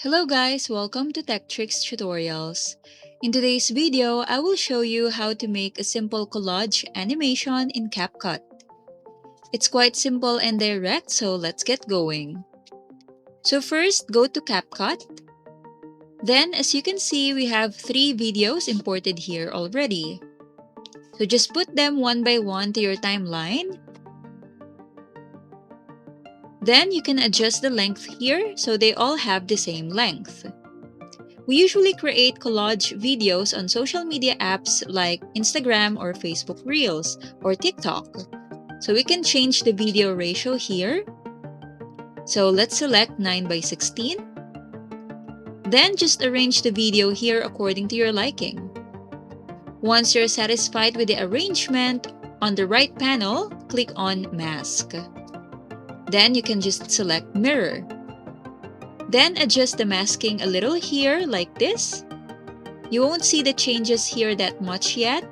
Hello guys, welcome to Tech Tricks Tutorials. In today's video, I will show you how to make a simple collage animation in Capcut. It's quite simple and direct, so let's get going. So first, go to Capcut. Then, as you can see, we have 3 videos imported here already. So just put them one by one to your timeline. Then you can adjust the length here so they all have the same length. We usually create collage videos on social media apps like Instagram or Facebook Reels or TikTok. So we can change the video ratio here. So let's select 9:16. Then just arrange the video here according to your liking. Once you're satisfied with the arrangement, on the right panel, click on Mask. Then you can just select Mirror. Then adjust the masking a little here like this. You won't see the changes here that much yet.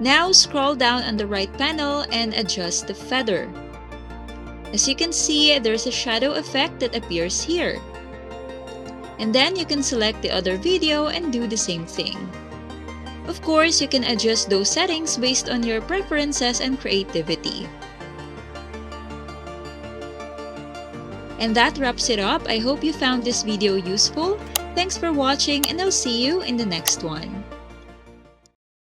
Now scroll down on the right panel and adjust the feather. As you can see, there's a shadow effect that appears here. And then you can select the other video and do the same thing. Of course, you can adjust those settings based on your preferences and creativity. And that wraps it up. I hope you found this video useful. Thanks for watching and I'll see you in the next one.